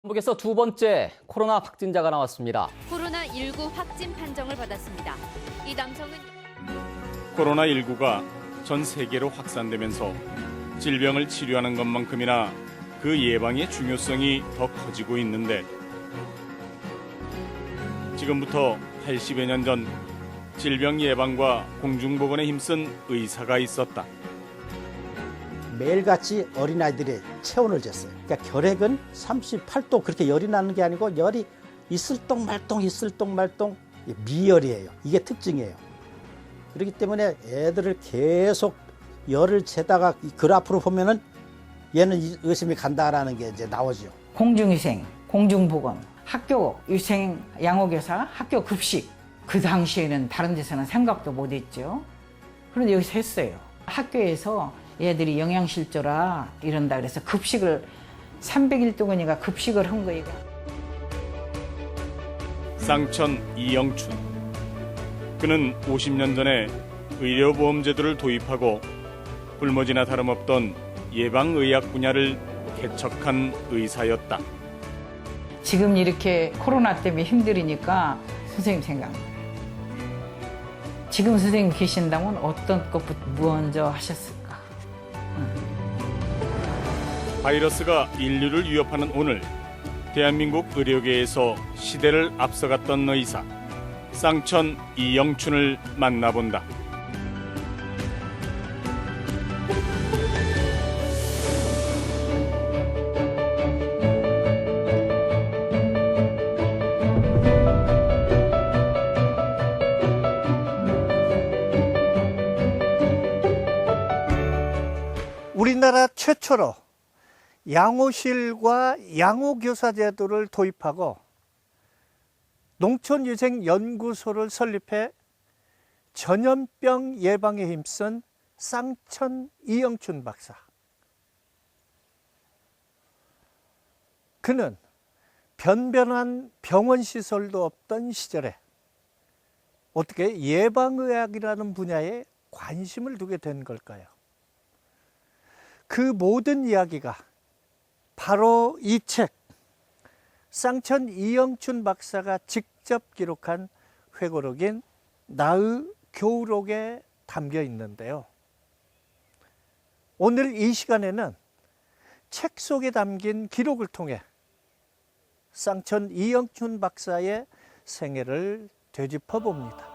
한국에서 두 번째 코로나 확진자가 나왔습니다. 코로나19 확진 판정을 받았습니다. 이 남성은 코로나19가 전 세계로 확산되면서 질병을 치료하는 것만큼이나 그 예방의 중요성이 더 커지고 있는데 지금부터 80여 년 전 질병 예방과 공중보건에 힘쓴 의사가 있었다. 매일같이 어린아이들의 체온을 쟀어요. 그러니까 결핵은 38도 그렇게 열이 나는 게 아니고 열이 있을 똥 말똥 미열이에요. 이게 특징이에요. 그렇기 때문에 애들을 계속 열을 재다가 이 그래프로 보면은 얘는 의심이 간다라는 게 이제 나오죠. 공중위생, 공중보건, 학교 위생, 양호교사, 학교 급식. 그 당시에는 다른 데서는 생각도 못했죠. 그런데 여기서 했어요. 학교에서 얘들이 영양실조라 이런다 그래서 급식을 300일 동안이가 급식을 한 거예요. 쌍천 이영춘. 그는 50년 전에 의료보험제도를 도입하고 불모지나 다름없던 예방의학 분야를 개척한 의사였다. 지금 이렇게 코로나 때문에 힘들으니까 선생님 생각나요. 지금 선생님 계신다면 어떤 것부터 먼저 하셨을까? 바이러스가 인류를 위협하는 오늘, 대한민국 의료계에서 시대를 앞서갔던 의사 쌍천 이영춘을 만나본다. 우리나라 최초로 양호실과 양호교사 제도를 도입하고 농촌위생연구소를 설립해 전염병 예방에 힘쓴 쌍천 이영춘 박사. 그는 변변한 병원 시설도 없던 시절에 어떻게 예방의학이라는 분야에 관심을 두게 된 걸까요? 그 모든 이야기가 바로 이 책, 쌍천 이영춘 박사가 직접 기록한 회고록인 나의 교우록에 담겨 있는데요. 오늘 이 시간에는 책 속에 담긴 기록을 통해 쌍천 이영춘 박사의 생애를 되짚어 봅니다.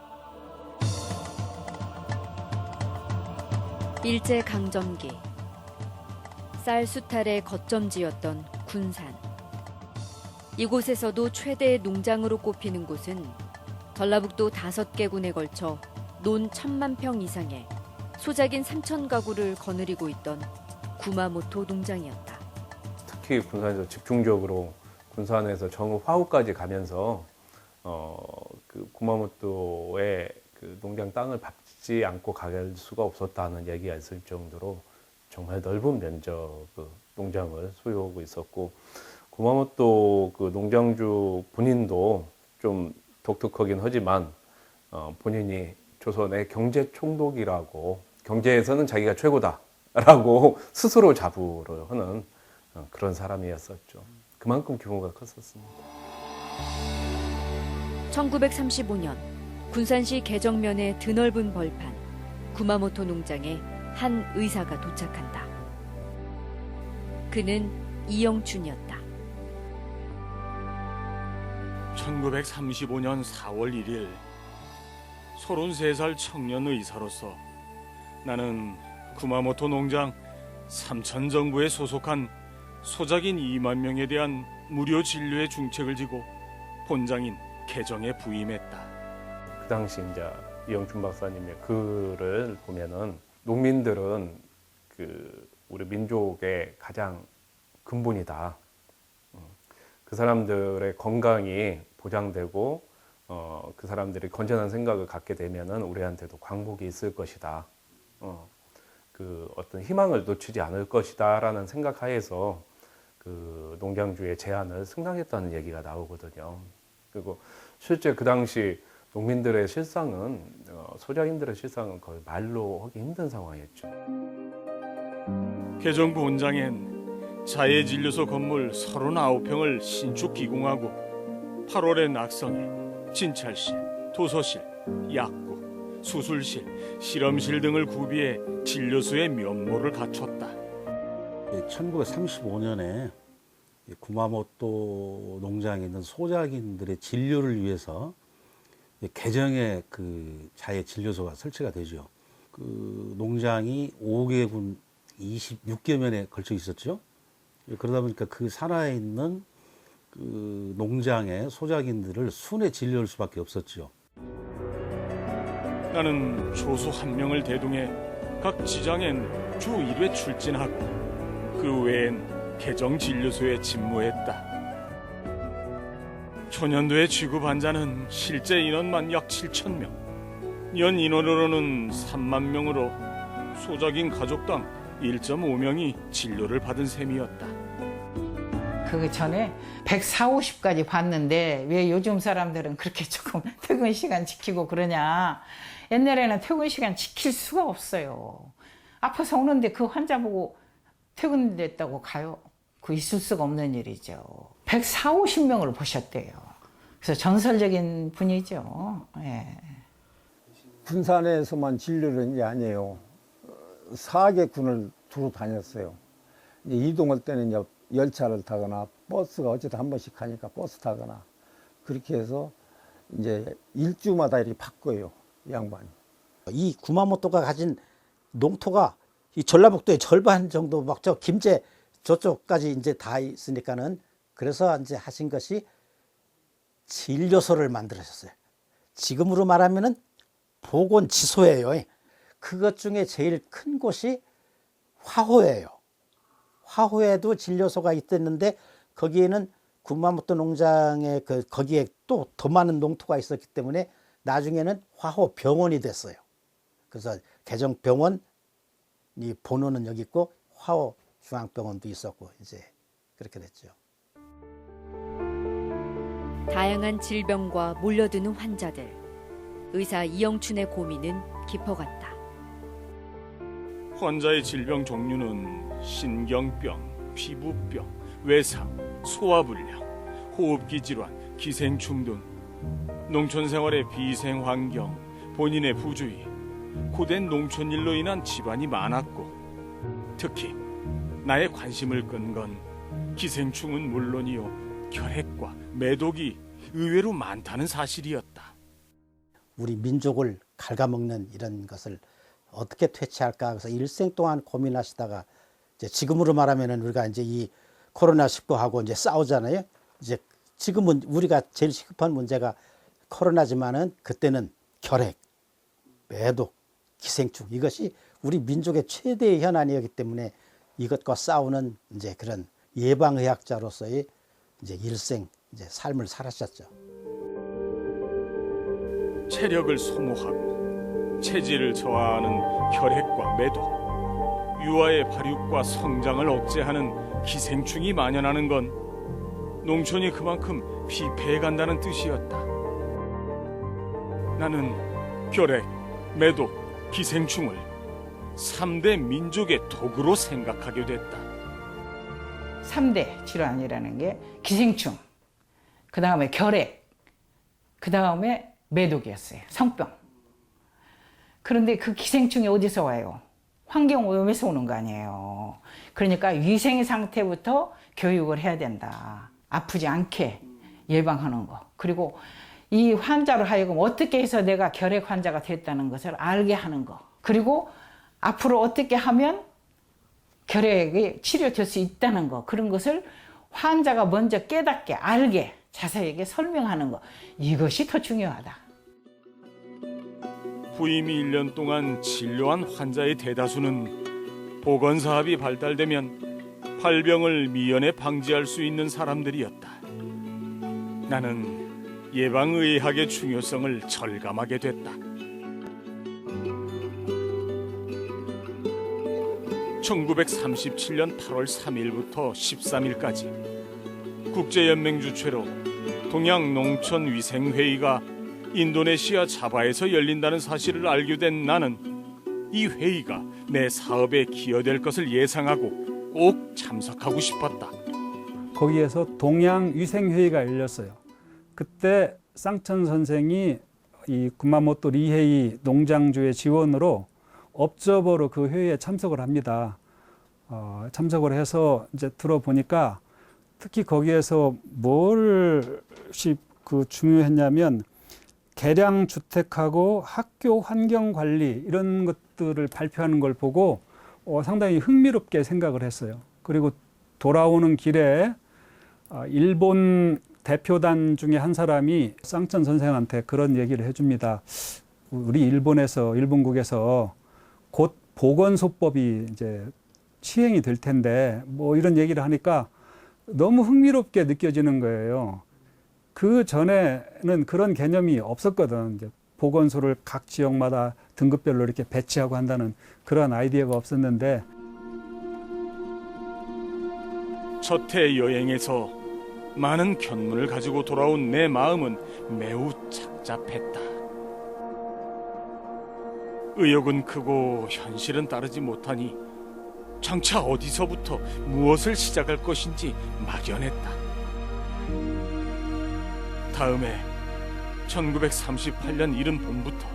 일제강점기 쌀 수탈의 거점지였던 군산. 이곳에서도 최대의 농장으로 꼽히는 곳은 전라북도 5개 군에 걸쳐 논 1,000만 평 이상의 소작인 3,000 가구를 거느리고 있던 구마모토 농장이었다. 특히 군산에서 집중적으로 군산에서 정읍 화우까지 가면서 그 구마모토의 그 농장 땅을 밟지 않고 갈 수가 없었다는 얘기가 있을 정도로 정말 넓은 면적 그 농장을 소유하고 있었고, 구마모토 그 농장주 본인도 좀 독특하긴 하지만 본인이 조선의 경제 총독이라고, 경제에서는 자기가 최고다라고 스스로 자부를 하는 그런 사람이었었죠. 그만큼 규모가 컸었습니다. 1935년 군산시 개정면의 드넓은 벌판 구마모토 농장에 한 의사가 도착한다. 그는 이영춘이었다. 1935년 4월 1일 33살 청년 의사로서 나는 구마모토 농장 삼천 정부에 소속한 소작인 2만 명에 대한 무료 진료의 중책을 지고 본장인 개정에 부임했다. 그 당시 이제 이영춘 박사님의 글을 보면은 농민들은 그 우리 민족의 가장 근본이다. 그 사람들의 건강이 보장되고 그 사람들이 건전한 생각을 갖게 되면은 우리한테도 광복이 있을 것이다. 그 어떤 희망을 놓치지 않을 것이다라는 생각하에서 그 농장주의 제안을 승낙했다는 얘기가 나오거든요. 그리고 실제 그 당시 농민들의 실상은 소작인들의 실상은 거의 말로 하기 힘든 상황이었죠. 개정 본장엔 자예진료소 건물 39평을 신축 기공하고 8월에 낙성해 진찰실, 도서실, 약국, 수술실, 실험실 등을 구비해 진료소의 면모를 갖췄다. 1935년에 구마모토 농장에 있는 소작인들의 진료를 위해서 개정의 그 자예 진료소가 설치가 되죠. 그 농장이 5개군 26개 면에 걸쳐 있었죠. 그러다 보니까 그 산하에 있는 그 농장의 소작인들을 순회 진료할 수밖에 없었죠. 나는 조수 1명을 대동해 각 지장엔 주 1회 출진하고 그 외엔 개정 진료소에 집무했다. 초년도에 취급 환자는 실제 인원만 약 7,000명, 연 인원으로는 3만 명으로 소작인 가족당 1.5명이 진료를 받은 셈이었다. 그 전에 140, 50까지 봤는데 왜 요즘 사람들은 그렇게 조금 퇴근 시간 지키고 그러냐. 옛날에는 퇴근 시간 지킬 수가 없어요. 아파서 오는데 그 환자 보고 퇴근됐다고 가요? 그 있을 수가 없는 일이죠. 140, 50명을 보셨대요. 그래서 전설적인 분이죠. 예. 군산에서만 진료를 한 게 아니에요. 4개 군을 두루 다녔어요. 이제 이동할 때는 이제 열차를 타거나 버스가 어쨌든 한 번씩 가니까 버스 타거나 그렇게 해서 이제 일주마다 이렇게 바꿔요, 이 양반이. 이 구마모토가 가진 농토가 이 전라북도의 절반 정도 막 저 김제 저쪽까지 이제 다 있으니까는 그래서 이제 하신 것이 진료소를 만들으셨어요. 지금으로 말하면은 보건지소예요. 그것 중에 제일 큰 곳이 화호예요. 화호에도 진료소가 있었는데 거기에는 구마모토 농장에 거기에 또 더 많은 농토가 있었기 때문에 나중에는 화호 병원이 됐어요. 그래서 개정 병원이 본원은 여기 있고 화호 중앙병원도 있었고 이제 그렇게 됐죠. 다양한 질병과 몰려드는 환자들. 의사 이영춘의 고민은 깊어갔다. 환자의 질병 종류는 신경병, 피부병, 외상, 소화불량, 호흡기 질환, 기생충 등 농촌 생활의 비생 환경, 본인의 부주의, 고된 농촌 일로 인한 집안이 많았고 특히 나의 관심을 끈 건 기생충은 물론이요 결핵과 매독이 의외로 많다는 사실이었다. 우리 민족을 갉아먹는 이런 것을 어떻게 퇴치할까 그래서 일생 동안 고민하시다가 이제 지금으로 말하면은 우리가 이제 이 코로나19하고 이제 싸우잖아요. 이제 지금은 우리가 제일 시급한 문제가 코로나지만은 그때는 결핵, 매독, 기생충 이것이 우리 민족의 최대의 현안이었기 때문에 이것과 싸우는 이제 그런 예방의학자로서의 이제 일생 이제 삶을 살았었죠. 체력을 소모하고 체질을 저하하는 결핵과 매독, 유아의 발육과 성장을 억제하는 기생충이 만연하는 건 농촌이 그만큼 피폐해 간다는 뜻이었다. 나는 결핵, 매독, 기생충을 3대 민족의 도구로 생각하게 됐다. 3대 질환이라는 게 기생충, 그 다음에 결핵, 그 다음에 매독이었어요. 성병. 그런데 그 기생충이 어디서 와요? 환경 오염에서 오는 거 아니에요. 그러니까 위생 상태부터 교육을 해야 된다. 아프지 않게 예방하는 거. 그리고 이 환자로 하여금 어떻게 해서 내가 결핵 환자가 됐다는 것을 알게 하는 거. 그리고 앞으로 어떻게 하면 결핵이 치료될 수 있다는 거. 그런 것을 환자가 먼저 깨닫게 알게 자세하게 설명하는 거. 이것이 더 중요하다. 부임이 1년 동안 진료한 환자의 대다수는 보건사업이 발달되면 발병을 미연에 방지할 수 있는 사람들이었다. 나는 예방의학의 중요성을 절감하게 됐다. 1937년 8월 3일부터 13일까지 국제연맹 주최로 동양농촌위생회의가 인도네시아 자바에서 열린다는 사실을 알게 된 나는 이 회의가 내 사업에 기여될 것을 예상하고 꼭 참석하고 싶었다. 거기에서 동양위생회의가 열렸어요. 그때 쌍천 선생이 이 구마모토 리헤이 농장주의 지원으로 업저버로 그 회의에 참석을 합니다. 참석을 해서 이제 들어보니까 특히 거기에서 뭘시 그 중요했냐면 개량 주택하고 학교 환경 관리 이런 것들을 발표하는 걸 보고 상당히 흥미롭게 생각을 했어요. 그리고 돌아오는 길에 일본 대표단 중에 한 사람이 쌍천 선생한테 그런 얘기를 해줍니다. 우리 일본국에서 곧 보건소법이 이제 시행이 될 텐데 뭐 이런 얘기를 하니까 너무 흥미롭게 느껴지는 거예요. 그 전에는 그런 개념이 없었거든. 이제 보건소를 각 지역마다 등급별로 이렇게 배치하고 한다는 그런 아이디어가 없었는데 첫 해 여행에서 많은 견문을 가지고 돌아온 내 마음은 매우 착잡했다. 의욕은 크고 현실은 따르지 못하니 장차 어디서부터 무엇을 시작할 것인지 막연했다. 다음해 1938년 이른 봄부터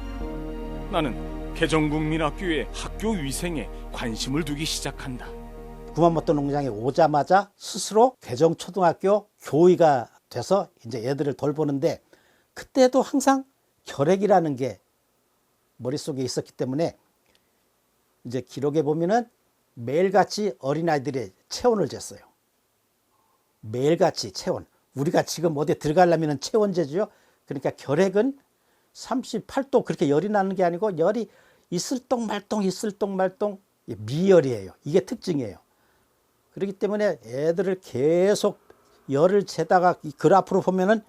나는 개정국민학교의 학교 위생에 관심을 두기 시작한다. 구마모토 농장에 오자마자 스스로 개정초등학교 교의가 돼서 이제 애들을 돌보는데 그때도 항상 결핵이라는 게 머릿속에 있었기 때문에 이제 기록에 보면은 매일같이 어린아이들의 체온을 쟀어요. 매일같이 체온. 우리가 지금 어디 들어가려면 체온재죠. 그러니까 결핵은 38도 그렇게 열이 나는 게 아니고 열이 있을 똥 말똥 미열이에요. 이게 특징이에요. 그렇기 때문에 애들을 계속 열을 재다가 이 그래프로 보면은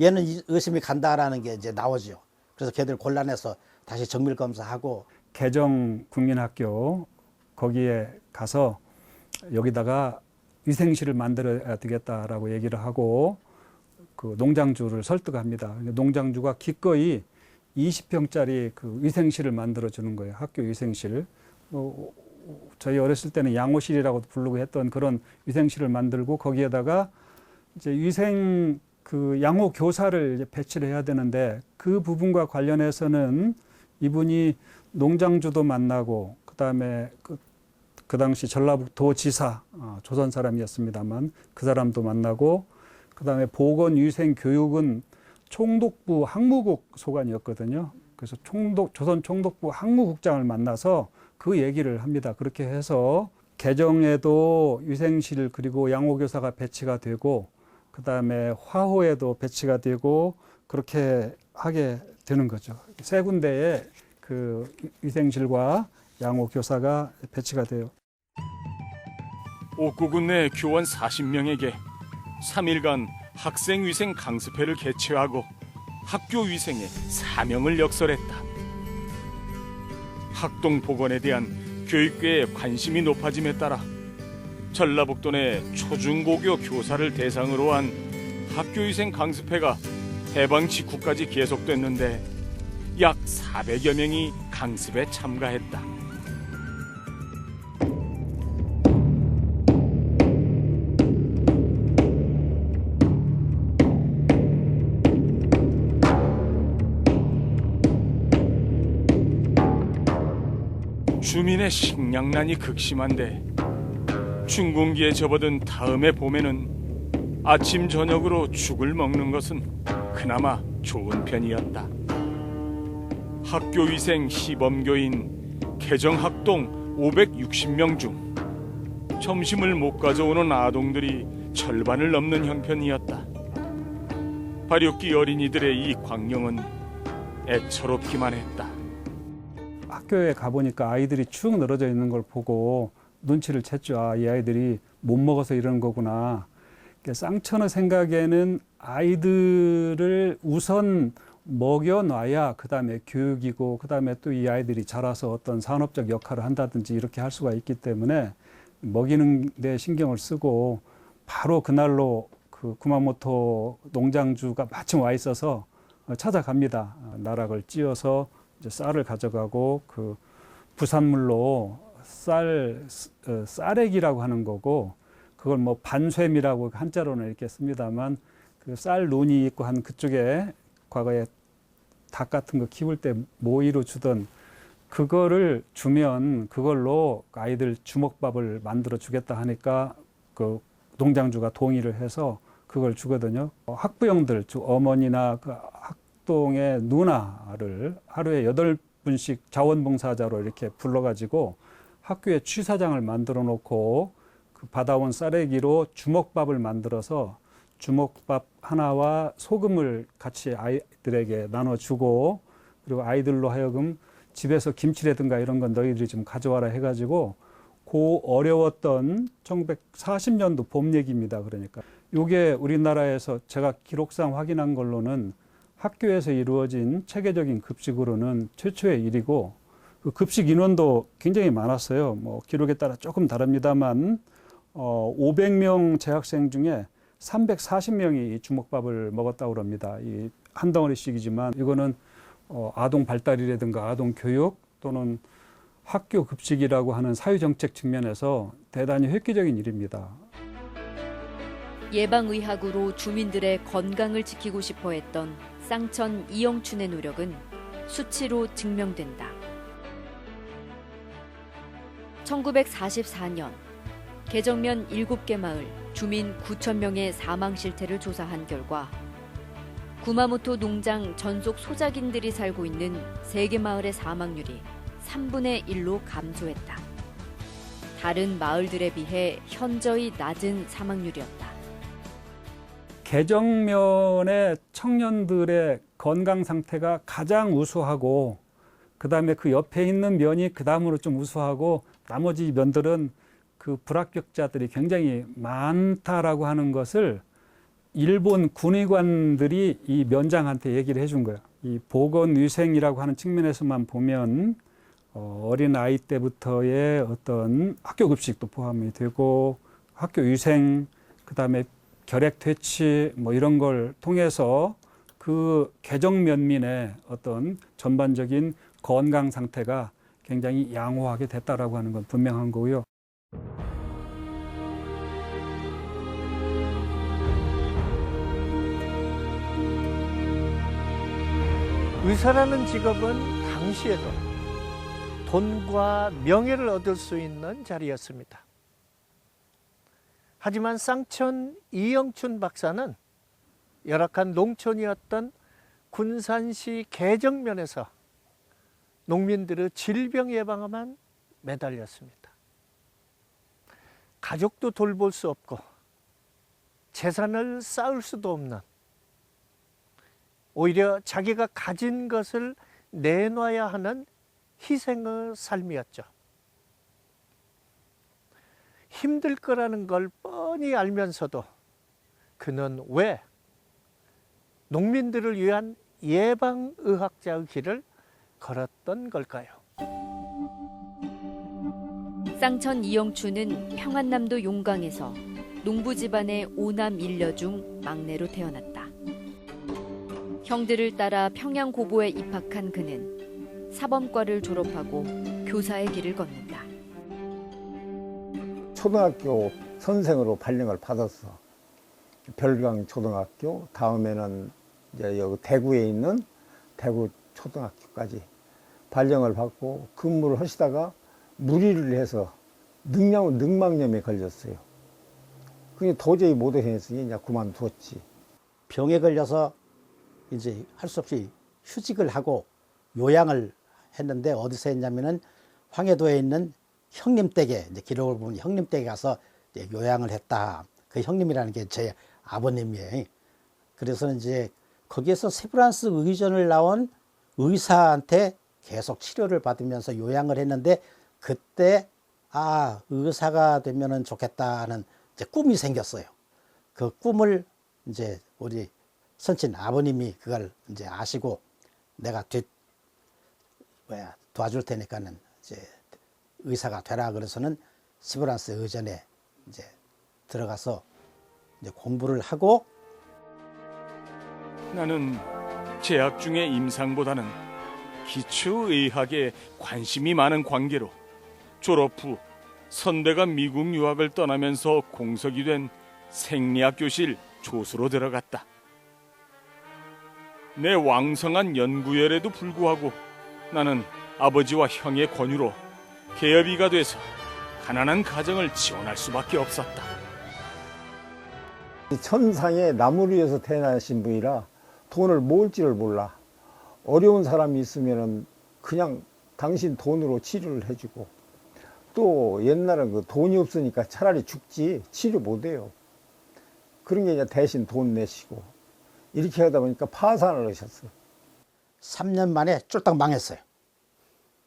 얘는 의심이 간다라는 게 이제 나오죠. 그래서 걔들 곤란해서 다시 정밀 검사하고 개정 국민학교 거기에 가서 여기다가 위생실을 만들어야 되겠다라고 얘기를 하고 그 농장주를 설득합니다. 농장주가 기꺼이 20평짜리 그 위생실을 만들어 주는 거예요. 학교 위생실. 저희 어렸을 때는 양호실이라고 부르고 했던 그런 위생실을 만들고 거기에다가 이제 위생 그 양호 교사를 이제 배치를 해야 되는데 그 부분과 관련해서는 이분이 농장주도 만나고 그다음에 그 당시 전라북도지사 조선 사람이었습니다만 그 사람도 만나고 그다음에 보건위생교육은 총독부 항무국 소관이었거든요. 그래서 조선 총독부 항무국장을 만나서 그 얘기를 합니다. 그렇게 해서 개정에도 위생실 그리고 양호교사가 배치가 되고 그다음에 화호에도 배치가 되고 그렇게 하게 되는 거죠. 세 군데에 그 위생실과 양호교사가 배치가 돼요. 옥구군 내 교원 40명에게 3일간 학생위생 강습회를 개최하고 학교 위생에 사명을 역설했다. 학동보건에 대한 교육계의 관심이 높아짐에 따라 전라북도 내 초중고교 교사를 대상으로 한 학교위생 강습회가 해방 직후까지 계속됐는데 약 400여 명이 강습에 참가했다. 주민의 식량난이 극심한데 춘궁기에 접어든 다음해 봄에는 아침 저녁으로 죽을 먹는 것은 그나마 좋은 편이었다. 학교위생 시범교인 개정학동 560명 중 점심을 못 가져오는 아동들이 절반을 넘는 형편이었다. 발육기 어린이들의 이 광경은 애처롭기만 했다. 학교에 가보니까 아이들이 축 늘어져 있는 걸 보고 눈치를 챘죠. 아, 이 아이들이 못 먹어서 이런 거구나. 쌍천의 생각에는 아이들을 우선 먹여놔야 그다음에 교육이고 그다음에 또 이 아이들이 자라서 어떤 산업적 역할을 한다든지 이렇게 할 수가 있기 때문에 먹이는 데 신경을 쓰고 바로 그날로 그 구마모토 농장주가 마침 와 있어서 찾아갑니다. 나락을 찧어서 이제 쌀을 가져가고 그 부산물로 쌀액이라고 하는 거고, 그걸 뭐 반쇠미라고 한자로는 이렇게 씁니다만, 그 쌀 논이 있고 한 그쪽에 과거에 닭 같은 거 키울 때 모이로 주던 그거를 주면 그걸로 아이들 주먹밥을 만들어 주겠다 하니까 그 농장주가 동의를 해서 그걸 주거든요. 학부형들, 즉 어머니나 그 학동의 누나를 하루에 8분씩 자원봉사자로 이렇게 불러가지고 학교에 취사장을 만들어 놓고 그 받아온 쌀액기로 주먹밥을 만들어서 주먹밥 하나와 소금을 같이 아이들에게 나눠주고, 그리고 아이들로 하여금 집에서 김치라든가 이런 건 너희들이 좀 가져와라 해가지고 그 어려웠던 1940년도 봄 얘기입니다. 그러니까 이게 우리나라에서 제가 기록상 확인한 걸로는 학교에서 이루어진 체계적인 급식으로는 최초의 일이고, 그 급식 인원도 굉장히 많았어요. 뭐 기록에 따라 조금 다릅니다만 500명 재학생 중에 340명이 주먹밥을 먹었다고 합니다. 이 한 덩어리씩이지만 이거는 아동 발달이라든가 아동 교육 또는 학교 급식이라고 하는 사회정책 측면에서 대단히 획기적인 일입니다. 예방의학으로 주민들의 건강을 지키고 싶어 했던 쌍천 이영춘의 노력은 수치로 증명된다. 1944년 개정면 7개 마을 주민 9,000명의 사망 실태를 조사한 결과 구마모토 농장 전속 소작인들이 살고 있는 3개 마을의 사망률이 3분의 1로 감소했다. 다른 마을들에 비해 현저히 낮은 사망률이었다. 개정면의 청년들의 건강 상태가 가장 우수하고, 그 다음에 그 옆에 있는 면이 그 다음으로 좀 우수하고, 나머지 면들은 그 불합격자들이 굉장히 많다라고 하는 것을 일본 군의관들이 이 면장한테 얘기를 해준 거예요. 이 보건위생이라고 하는 측면에서만 보면 어린 아이 때부터의 어떤 학교 급식도 포함이 되고, 학교 위생, 그 다음에 결핵 퇴치 뭐 이런 걸 통해서 그 개정 면민의 어떤 전반적인 건강 상태가 굉장히 양호하게 됐다라고 하는 건 분명한 거고요. 의사라는 직업은 당시에도 돈과 명예를 얻을 수 있는 자리였습니다. 하지만 쌍천 이영춘 박사는 열악한 농촌이었던 군산시 개정면에서 농민들의 질병 예방에만 매달렸습니다. 가족도 돌볼 수 없고 재산을 쌓을 수도 없는, 오히려 자기가 가진 것을 내놔야 하는 희생의 삶이었죠. 힘들 거라는 걸 뻔히 알면서도 그는 왜 농민들을 위한 예방의학자의 길을 걸었던 걸까요? 쌍천 이영춘은 평안남도 용강에서 농부 집안의 5남 1녀 중 막내로 태어났다. 형들을 따라 평양고보에 입학한 그는 사범과를 졸업하고 교사의 길을 걷는다. 초등학교 선생으로 발령을 받았어. 별강 초등학교, 다음에는 이제 여기 대구에 있는 대구 초등학교까지 발령을 받고 근무를 하시다가 무리를 해서 늑막염에 걸렸어요. 그게 도저히 못 해냈으니 이제 그만두었지. 병에 걸려서 이제 할 수 없이 휴직을 하고 요양을 했는데, 어디서 했냐면은 황해도에 있는 형님 댁에, 이제 기록을 보면 형님 댁에 가서 이제 요양을 했다. 그 형님이라는 게 제 아버님이에요. 그래서 이제 거기에서 세브란스 의전을 나온 의사한테 계속 치료를 받으면서 요양을 했는데, 그때 의사가 되면은 좋겠다는 이제 꿈이 생겼어요. 그 꿈을 이제 우리 선친 아버님이 그걸 이제 아시고, 내가 도와줄 테니까는 이제 의사가 되라 그래서는 세브란스 의전에 이제 들어가서 이제 공부를 하고, 나는 재학 중의 임상보다는 기초의학에 관심이 많은 관계로 졸업 후 선배가 미국 유학을 떠나면서 공석이 된 생리학 교실 조수로 들어갔다. 내 왕성한 연구열에도 불구하고 나는 아버지와 형의 권유로 개업이가 돼서 가난한 가정을 지원할 수밖에 없었다. 천상에 나무를 위해서 태어나신 분이라 돈을 모을지를 몰라. 어려운 사람이 있으면 그냥 당신 돈으로 치료를 해주고, 또 옛날엔 그 돈이 없으니까 차라리 죽지 치료 못해요. 그런 게 이제 대신 돈 내시고 이렇게 하다 보니까 파산을 하셨어요. 3년 만에 쫄딱 망했어요.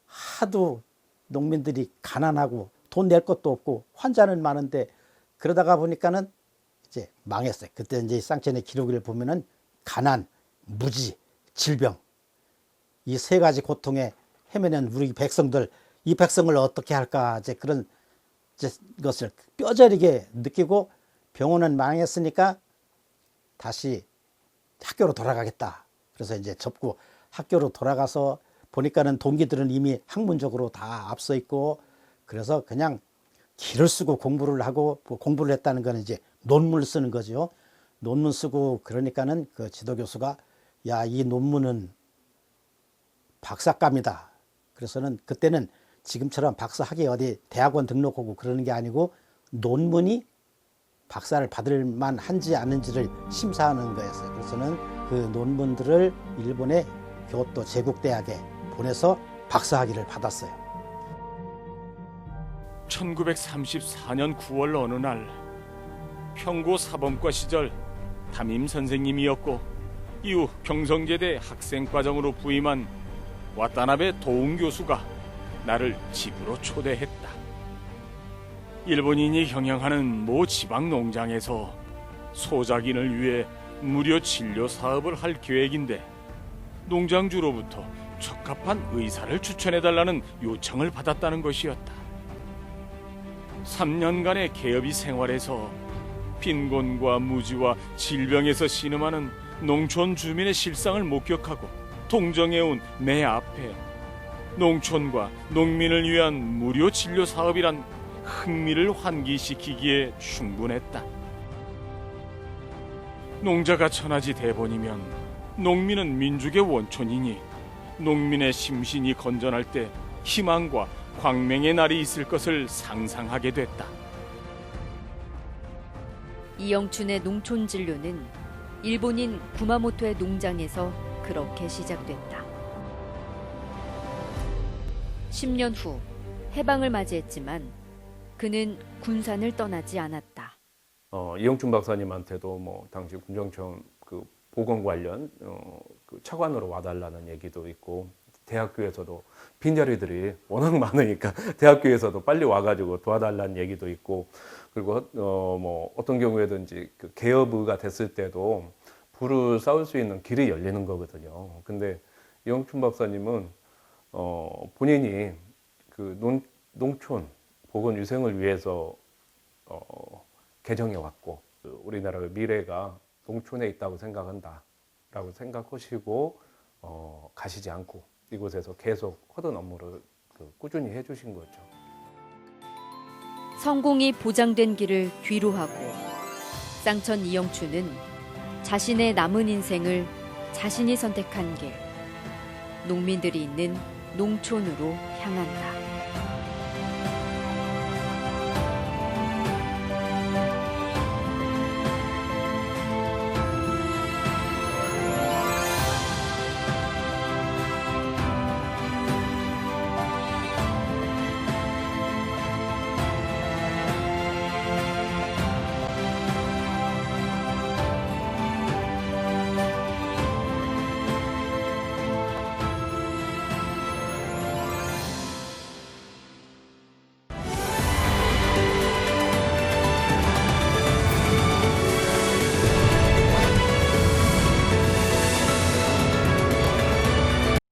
하도 농민들이 가난하고 돈 낼 것도 없고 환자는 많은데, 그러다가 보니까는 이제 망했어요. 그때 이제 쌍천의 기록을 보면은 가난, 무지, 질병, 이 세 가지 고통에 헤매는 우리 백성들, 이 백성을 어떻게 할까, 이제 그런 이제 것을 뼈저리게 느끼고, 병원은 망했으니까 다시 학교로 돌아가겠다. 그래서 이제 접고 학교로 돌아가서 보니까는 동기들은 이미 학문적으로 다 앞서 있고, 그래서 그냥 기를 쓰고 공부를 하고, 공부를 했다는 건 이제 논문을 쓰는 거죠. 논문 쓰고 그러니까는 그 지도교수가, 야, 이 논문은 박사감이다. 그래서는 그때는 지금처럼 박사학위 어디 대학원 등록하고 그러는 게 아니고 논문이 박사를 받을 만한지 아닌지를 심사하는 거였어요. 그래서는 그 논문들을 일본의 교토 제국대학에 보내서 박사학위를 받았어요. 1934년 9월 어느 날 평고 사범과 시절 담임 선생님이었고 이후 경성제대 학생과정으로 부임한 와타나베 도웅 교수가 나를 집으로 초대했다. 일본인이 경영하는 모 지방 농장에서 소작인을 위해 무료 진료 사업을 할 계획인데, 농장주로부터 적합한 의사를 추천해달라는 요청을 받았다는 것이었다. 3년간의 개업이 생활에서 빈곤과 무지와 질병에서 신음하는 농촌 주민의 실상을 목격하고 동정해온 내 앞에 농촌과 농민을 위한 무료 진료 사업이란 흥미를 환기시키기에 충분했다. 농자가 천하지 대본이면 농민은 민족의 원촌이니 농민의 심신이 건전할 때 희망과 광명의 날이 있을 것을 상상하게 됐다. 이영춘의 농촌 진료는 일본인 구마모토의 농장에서 그렇게 시작됐다. 10년 후 해방을 맞이했지만 그는 군산을 떠나지 않았다. 이영춘 박사님한테도 뭐 당시 군정청 그 보건 관련 그 차관으로 와달라는 얘기도 있고, 대학교에서도 빈자리들이 워낙 많으니까 대학교에서도 빨리 와가지고 도와달라는 얘기도 있고, 그리고 뭐 어떤 경우에든지 그 개업의가 됐을 때도 부를 쌓을 수 있는 길이 열리는 거거든요. 근데 이영춘 박사님은 본인이 그 농촌 보건 위생을 위해서 개정해 왔고, 우리나라의 미래가 농촌에 있다고 생각한다라고 생각하시고 가시지 않고 이곳에서 계속 하던 업무를 꾸준히 해주신 거죠. 성공이 보장된 길을 뒤로 하고 쌍천 이영춘은 자신의 남은 인생을 자신이 선택한 길, 농민들이 있는 농촌으로 향한다.